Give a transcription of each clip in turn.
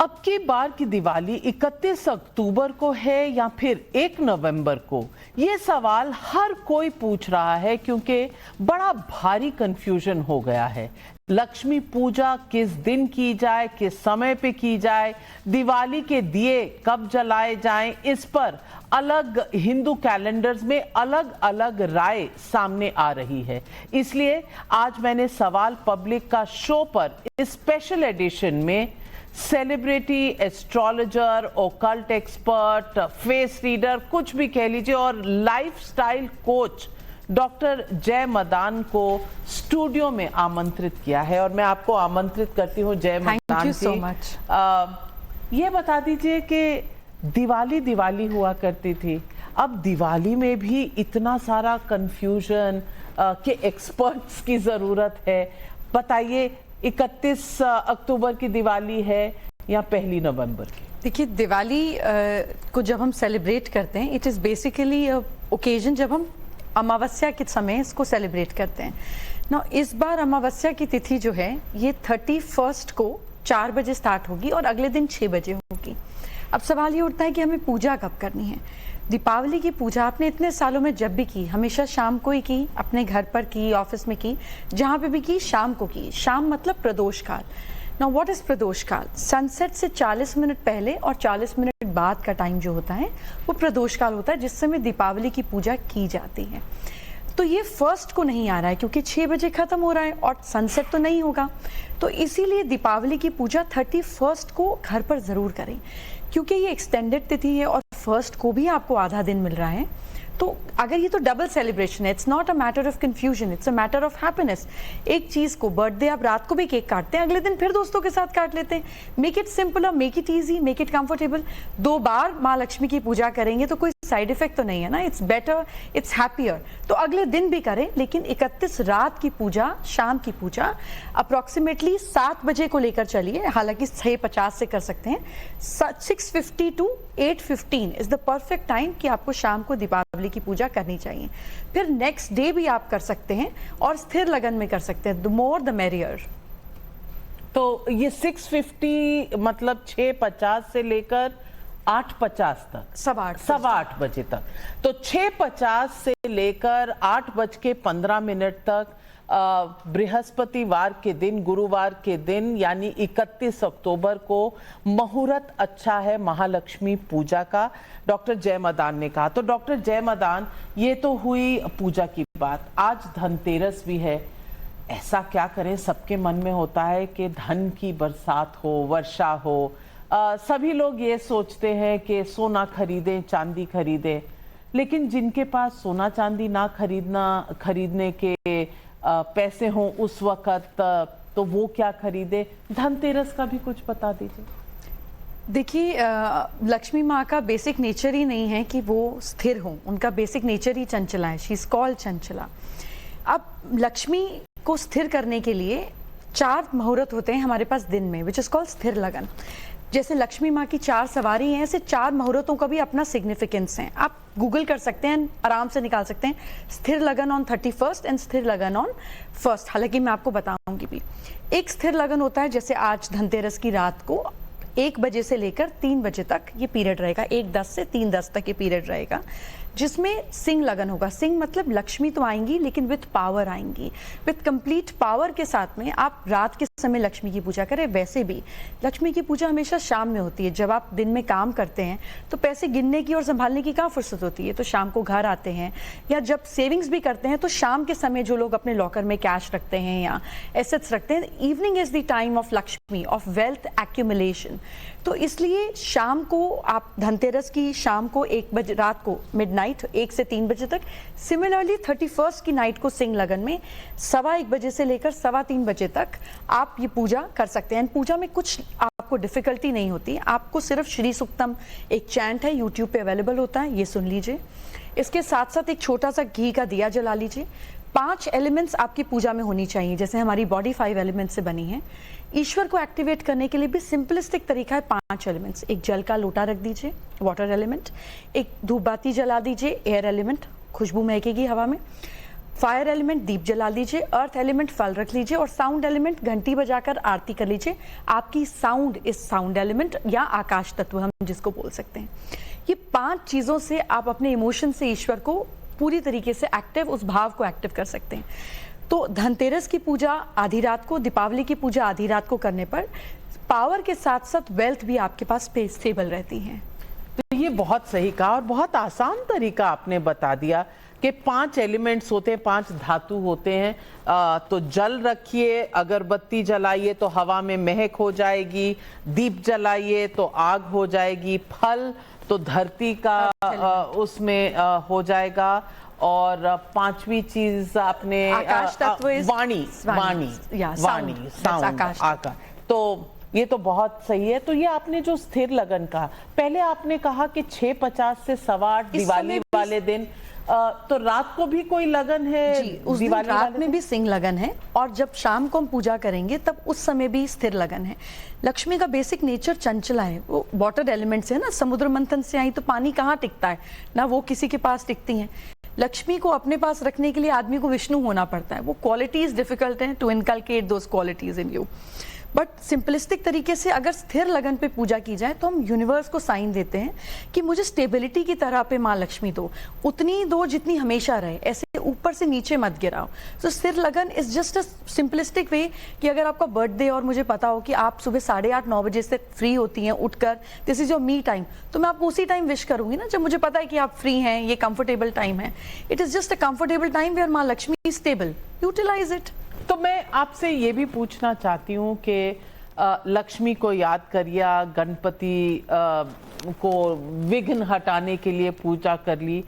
अब की बार की दिवाली 31 अक्टूबर को है या फिर 1 नवंबर को, ये सवाल हर कोई पूछ रहा है क्योंकि बड़ा भारी कंफ्यूजन हो गया है। लक्ष्मी पूजा किस दिन की जाए, किस समय पे की जाए, दिवाली के दिए कब जलाए जाएं, इस पर अलग हिंदू कैलेंडर्स में अलग अलग राय सामने आ रही है। इसलिए आज मैंने सवाल पब्लिक का शो पर इस स्पेशल एडिशन में celebrity, astrologer, occult expert, face reader, कुछ भी कह लीजिए, और लाइफस्टाइल कोच डॉक्टर जय मदान को स्टूडियो में आमंत्रित किया है। और मैं आपको आमंत्रित करती हूँ जय मदान जी। ये बता दीजिए कि दिवाली हुआ करती थी, अब दिवाली में भी इतना सारा कंफ्यूजन के एक्सपर्ट्स की जरूरत है। बताइए, 31 अक्टूबर की दिवाली है या 1 नवंबर की? देखिए, दिवाली को जब हम सेलिब्रेट करते हैं, इट इज़ बेसिकली ओकेजन जब हम अमावस्या के समय इसको सेलिब्रेट करते हैं ना। इस बार अमावस्या की तिथि जो है ये 31 को 4 बजे स्टार्ट होगी और अगले दिन 6 बजे होगी। अब सवाल ये उठता है कि हमें पूजा कब करनी है। दीपावली की पूजा आपने इतने सालों में जब भी की, हमेशा शाम को ही की, अपने घर पर की, ऑफिस में की, जहाँ पे भी की शाम को की। शाम मतलब प्रदोष काल। नाउ व्हाट इज प्रदोष काल? सनसेट से 40 मिनट पहले और 40 मिनट बाद का टाइम जो होता है वो प्रदोष काल होता है, जिस समय दीपावली की पूजा की जाती है। तो ये 1 को नहीं आ रहा है क्योंकि 6 बजे खत्म हो रहा है और सनसेट तो नहीं होगा। तो इसीलिए दीपावली की पूजा 31 को घर पर जरूर करें, क्योंकि ये एक्सटेंडेड तिथि है और 1 को भी आपको आधा दिन मिल रहा है। तो अगर ये तो डबल सेलिब्रेशन है, it's not a matter of confusion, it's a matter of happiness. एक चीज को, बर्थडे आप रात को भी केक काटते हैं, अगले दिन फिर दोस्तों के साथ काट लेते हैं। Make it simple, make it easy, make it comfortable. 2 बार माँ लक्ष्मी की पूजा करेंगे तो कोई साइड इफेक्ट तो नहीं है ना। It's better, it's happier. तो अगले दिन भी करें, लेकिन 31 रात की पूजा, शाम की पूजा अप्रोक्सीमेटली 7 बजे को लेकर चलिए। हालांकि 6:50 से कर सकते हैं। 6:50 to 8:15 is the perfect time कि आपको शाम को दीपावली की पूजा करनी चाहिए। फिर नेक्स्ट डे भी आप कर सकते हैं और स्थिर लगन में कर सकते हैं। The more the merrier. तो ये 6:50 मतलब 6:50 से लेकर 8:50 तक, सवा 8 बजे तक। तो 6:50 से लेकर 8:15 तक बृहस्पतिवार के दिन, गुरुवार के दिन यानी 31 अक्टूबर को मुहूर्त अच्छा है महालक्ष्मी पूजा का, डॉक्टर जय मदान ने कहा। तो डॉक्टर जय मदान, ये तो हुई पूजा की बात। आज धनतेरस भी है। ऐसा क्या करें, सबके मन में होता है कि धन की बरसात हो, वर्षा हो। सभी लोग ये सोचते हैं कि सोना खरीदें, चांदी खरीदें, लेकिन जिनके पास सोना चांदी ना खरीदने के पैसे हों उस वक्त, तो वो क्या खरीदे? धनतेरस का भी कुछ बता दीजिए। देखिए, लक्ष्मी माँ का बेसिक नेचर ही नहीं है कि वो स्थिर हो, उनका बेसिक नेचर ही चंचला है। She is called Chanchala. अब लक्ष्मी को स्थिर करने के लिए 4 मुहूर्त होते हैं हमारे पास दिन में, विच इज कॉल्ड स्थिर लगन। जैसे लक्ष्मी माँ की 4 सवारी हैं, ऐसे 4 मुहूर्तों का भी अपना सिग्निफिकेंस है। आप गूगल कर सकते हैं, आराम से निकाल सकते हैं। स्थिर लगन ऑन 31 एंड स्थिर लगन ऑन 1। हालांकि मैं आपको बताऊंगी भी। एक स्थिर लगन होता है, जैसे आज धनतेरस की रात को 1 बजे से लेकर 3 बजे तक ये पीरियड रहेगा। 1:10 से 3:10 तक ये पीरियड रहेगा, जिसमें सिंह लगन होगा। सिंह मतलब लक्ष्मी तो आएंगी, लेकिन विथ पावर आएंगी, विथ कंप्लीट पावर के साथ में। आप रात के समय लक्ष्मी की पूजा करें। वैसे भी लक्ष्मी की पूजा हमेशा शाम में होती है। जब आप दिन में काम करते हैं तो पैसे गिनने की और संभालने की कहाँ फुर्सत होती है, तो शाम को घर आते हैं, या जब सेविंग्स भी करते हैं तो शाम के समय जो लोग अपने लॉकर में कैश रखते हैं या एसेट्स रखते हैं, evening is the time of Lakshmi, of wealth accumulation. तो इसलिए शाम को आप धनतेरस की शाम को 1 बजे, रात को मिडनाइट 1 से 3 बजे तक। सिमिलरली 31 की नाइट को सिंह लगन में 1:15 बजे से लेकर 3:15 बजे तक आप ये पूजा कर सकते हैं। पूजा में कुछ आपको डिफिकल्टी नहीं होती। आपको सिर्फ श्री सुक्तम एक चैंट है, यूट्यूब पे अवेलेबल होता है, ये सुन लीजिए। इसके साथ साथ एक छोटा सा घी का दिया जला लीजिए। 5 एलिमेंट्स आपकी पूजा में होनी चाहिए। जैसे हमारी बॉडी 5 एलिमेंट्स से बनी है। ईश्वर को एक्टिवेट करने के लिए भी सिंपलिस्टिक तरीका है। 5 एलिमेंट्स। एक जल का लोटा रख दीजिए, वाटर एलिमेंट। एक धूप बाती जला दीजिए, एयर एलिमेंट, खुशबू महकेगी हवा में। फायर एलिमेंट दीप जला लीजिए, अर्थ एलिमेंट फल रख लीजिए और साउंड एलिमेंट घंटी बजाकर आरती कर लीजिए। आपकी साउंड इस साउंड एलिमेंट या आकाश तत्व हम जिसको बोल सकते हैं। ये 5 चीजों से आप अपने इमोशन से ईश्वर को पूरी तरीके से एक्टिव, उस भाव को एक्टिव कर सकते हैं। तो धनतेरस की पूजा आधी रात को, दीपावली की पूजा आधी रात को करने पर पावर के साथ साथ वेल्थ भी आपके पास स्टेबल रहती है। तो ये बहुत सही कहा और बहुत आसान तरीका आपने बता दिया कि 5 एलिमेंट्स होते हैं, 5 धातु होते हैं। तो जल रखिए, अगरबत्ती जलाइए तो हवा में महक हो जाएगी, दीप जलाइए तो आग हो जाएगी, फल तो धरती का उसमें हो जाएगा, और 5वीं चीज आपने आकाश तत्व वाणी साउंड आकाश। तो ये तो बहुत सही है। तो ये आपने जो स्थिर लगन कहा, पहले आपने कहा कि 6:50 से 8:15 दिवाली वाले दिन, तो रात को भी कोई लगन है? जी, उस दिन रात में भी सिंह लगन है, और जब शाम को हम पूजा करेंगे तब उस समय भी स्थिर लगन है। लक्ष्मी का बेसिक नेचर चंचला है, वो वाटर एलिमेंट से है ना, समुद्र मंथन से आई तो पानी कहाँ टिकता है ना, वो किसी के पास टिकती है। लक्ष्मी को अपने पास रखने के लिए आदमी को विष्णु होना पड़ता है। वो क्वालिटीज डिफिकल्ट हैं to inculcate those qualities in you. But simplistic तरीके से अगर स्थिर लगन पे पूजा की जाए तो हम यूनिवर्स को साइन देते हैं कि मुझे स्टेबिलिटी की तरह पे माँ लक्ष्मी दो, उतनी दो जितनी हमेशा रहे, ऐसे ऊपर से नीचे मत गिराओ। तो स्थिर लगन इज जस्ट अ सिंपलिस्टिक वे कि अगर आपका बर्थडे और मुझे पता हो कि आप सुबह 8:30-9 बजे से फ्री होती हैं उठकर, this is your me time, तो मैं आपको उसी टाइम विश करूंगी ना जब मुझे पता है कि आप फ्री हैं, ये कंफर्टेबल टाइम है। It is just a comfortable time where माँ Lakshmi is stable, utilise it. तो मैं आपसे ये भी पूछना चाहती हूँ कि लक्ष्मी को याद करिए, गणपति को विघ्न हटाने के लिए पूजा कर ली,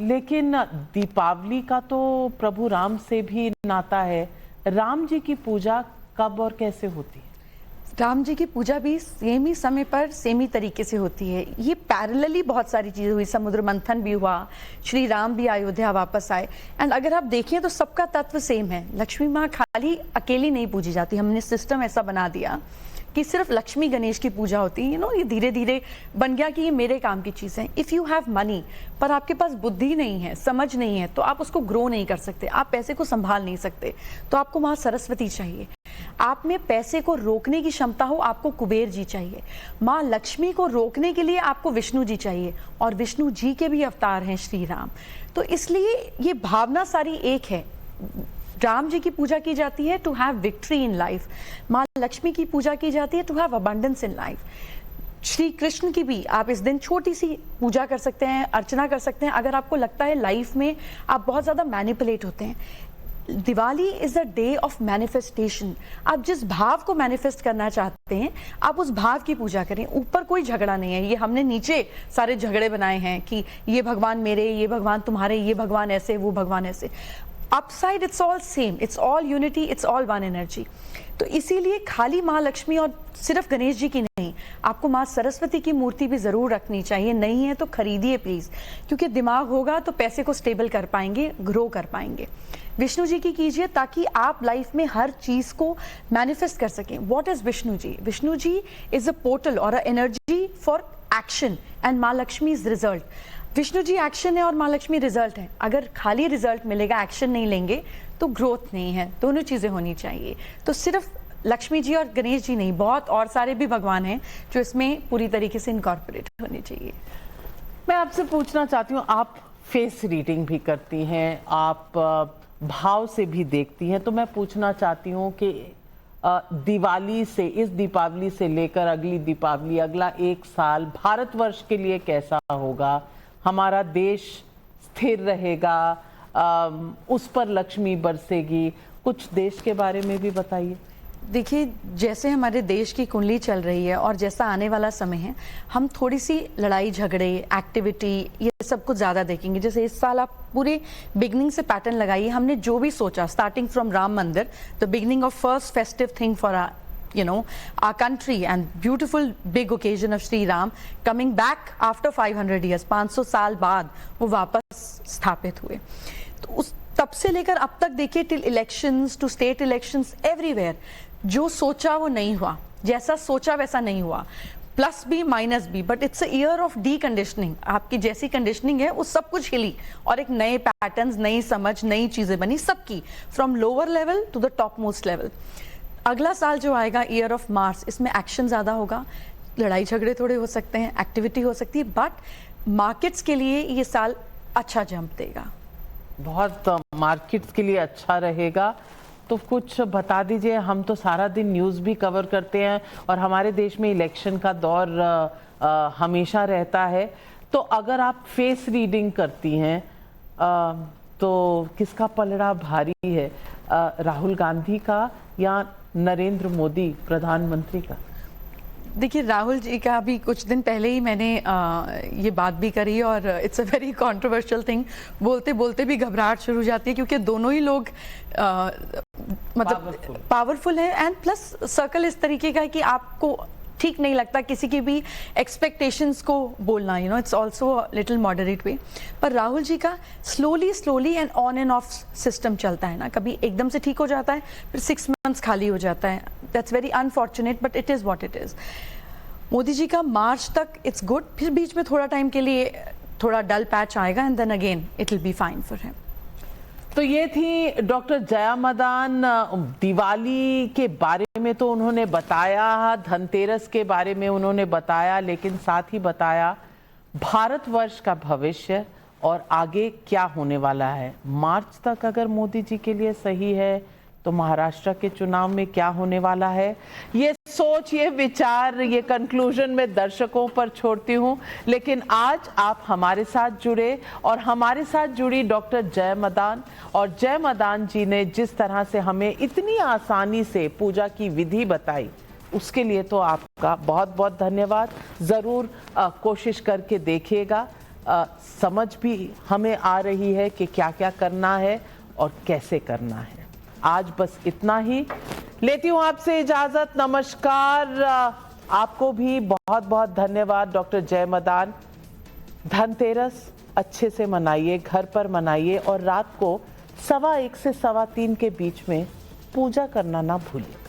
लेकिन दीपावली का तो प्रभु राम से भी नाता है। राम जी की पूजा कब और कैसे होती है? राम जी की पूजा भी सेम ही समय पर सेम ही तरीके से होती है। ये पैरेलली बहुत सारी चीजें हुई, समुद्र मंथन भी हुआ, श्री राम भी अयोध्या वापस आए, एंड अगर आप देखें तो सबका तत्व सेम है। लक्ष्मी माँ खाली अकेली नहीं पूजी जाती, हमने सिस्टम ऐसा बना दिया कि सिर्फ लक्ष्मी गणेश की पूजा होती है। ये धीरे धीरे बन गया कि ये मेरे काम की चीज़ है। इफ़ यू हैव मनी पर आपके पास बुद्धि नहीं है, समझ नहीं है, तो आप उसको ग्रो नहीं कर सकते, आप पैसे को संभाल नहीं सकते, तो आपको माँ सरस्वती चाहिए। आप में पैसे को रोकने की क्षमता हो, आपको कुबेर जी चाहिए। माँ लक्ष्मी को रोकने के लिए आपको विष्णु जी चाहिए, और विष्णु जी के भी अवतार हैं श्री राम। तो इसलिए ये भावना सारी एक है। राम जी की पूजा की जाती है to have victory in life, माँ लक्ष्मी की पूजा की जाती है to have abundance in life. Shri Krishna की भी आप इस दिन छोटी सी पूजा कर सकते हैं, अर्चना कर सकते हैं, अगर आपको लगता है लाइफ में आप बहुत ज़्यादा मैनिपुलेट होते हैं। Diwali is a day of manifestation. आप जिस भाव को मैनिफेस्ट करना चाहते हैं आप उस भाव की पूजा करें। ऊपर कोई झगड़ा नहीं है, ये हमने नीचे सारे झगड़े बनाए हैं कि ये भगवान मेरे, ये भगवान तुम्हारे, ये भगवान ऐसे, वो भगवान ऐसे। Upside it's all same, it's all unity, it's all one energy. तो इसीलिए खाली माँ लक्ष्मी और सिर्फ गणेश जी की नहीं, आपको माँ सरस्वती की मूर्ति भी जरूर रखनी चाहिए। नहीं है तो खरीदिए प्लीज, क्योंकि दिमाग होगा तो पैसे को स्टेबल कर पाएंगे, ग्रो कर पाएंगे। विष्णु जी की कीजिए ताकि आप लाइफ में हर चीज को मैनिफेस्ट कर सकें। What is Vishnu ji? Vishnu ji is a portal और a energy for action, and माँ Lakshmi is result. Vishnu ji action है और माँ लक्ष्मी रिजल्ट है। अगर खाली रिजल्ट मिलेगा, एक्शन नहीं लेंगे, तो ग्रोथ नहीं है। दोनों चीजें होनी चाहिए। तो सिर्फ लक्ष्मी जी और गणेश जी नहीं, बहुत और सारे भी भगवान हैं जो इसमें पूरी तरीके से इनकॉर्पोरेट होने चाहिए। मैं आपसे पूछना चाहती हूँ, आप फेस रीडिंग भी करती हैं, आप भाव से भी देखती हैं, तो मैं पूछना चाहती हूँ कि दिवाली से, इस दीपावली से लेकर अगली दीपावली, अगला 1 साल भारतवर्ष के लिए कैसा होगा? हमारा देश स्थिर रहेगा, उस पर लक्ष्मी बरसेगी? कुछ देश के बारे में भी बताइए। देखिए, जैसे हमारे देश की कुंडली चल रही है और जैसा आने वाला समय है, हम थोड़ी सी लड़ाई झगड़े, एक्टिविटी, ये सब कुछ ज़्यादा देखेंगे। जैसे इस साल आप पूरे बिगनिंग से पैटर्न लगाइए। हमने जो भी सोचा, स्टार्टिंग फ्रॉम राम मंदिर, the beginning of first festive thing for our country and beautiful big occasion of Shri Ram coming back after 500 years, 500 साल बाद वो वापस स्थापित हुए। तो उस तब से लेकर अब तक देखिए, till elections to state elections, everywhere जो सोचा वो नहीं हुआ, जैसा सोचा वैसा नहीं हुआ। Plus B minus B, but it's a year of the conditioning. आपकी जैसी कंडीशनिंग है वो सब कुछ हिली और एक नए पैटर्न्स, नई समझ, नई चीजें बनी सबकी, from lower level to the top most level. अगला साल जो आएगा, ईयर ऑफ मार्स, इसमें एक्शन ज्यादा होगा, लड़ाई झगड़े थोड़े हो सकते हैं, एक्टिविटी हो सकती है, बट मार्केट्स के लिए ये साल अच्छा जंप देगा। बहुत मार्केट्स के लिए अच्छा रहेगा। तो कुछ बता दीजिए, हम तो सारा दिन न्यूज़ भी कवर करते हैं और हमारे देश में इलेक्शन का दौर हमेशा रहता है, तो अगर आप फेस रीडिंग करती हैं तो किसका पलड़ा भारी है, राहुल गांधी का या नरेंद्र मोदी प्रधानमंत्री का? देखिए, राहुल जी का भी कुछ दिन पहले ही मैंने ये बात भी करी और it's a very controversial thing. बोलते बोलते भी घबराहट शुरू हो जाती है क्योंकि दोनों ही लोग मतलब पावरफुल है, एंड प्लस सर्कल इस तरीके का है कि आपको ठीक नहीं लगता किसी की भी एक्सपेक्टेशंस को बोलना, you know, it's also little moderate way. पर राहुल जी का slowly and on and off system चलता है ना, कभी एकदम से ठीक हो जाता है, फिर 6 मंथ्स खाली हो जाता है। That's very unfortunate, but it is what it is. Modi ji का मार्च तक इट्स गुड, फिर बीच में थोड़ा टाइम के लिए थोड़ा डल पैच आएगा, and then again it will be fine for him. तो ये थी डॉक्टर जया मदान। दिवाली के बारे में तो उन्होंने बताया, धनतेरस के बारे में उन्होंने बताया, लेकिन साथ ही बताया भारतवर्ष का भविष्य और आगे क्या होने वाला है। मार्च तक अगर मोदी जी के लिए सही है तो महाराष्ट्र के चुनाव में क्या होने वाला है, ये सोच, ये विचार, ये कंक्लूजन मैं दर्शकों पर छोड़ती हूँ। लेकिन आज आप हमारे साथ जुड़े और हमारे साथ जुड़ी डॉक्टर जया मदान, और जया मदान जी ने जिस तरह से हमें इतनी आसानी से पूजा की विधि बताई, उसके लिए तो आपका बहुत बहुत धन्यवाद। ज़रूर कोशिश करके देखिएगा, समझ भी हमें आ रही है कि क्या क्या करना है और कैसे करना है। आज बस इतना ही, लेती हूँ आपसे इजाजत। नमस्कार। आपको भी बहुत बहुत धन्यवाद डॉक्टर जया मदान। धनतेरस अच्छे से मनाइए, घर पर मनाइए, और रात को 1:15 से 3:15 के बीच में पूजा करना ना भूलिएगा।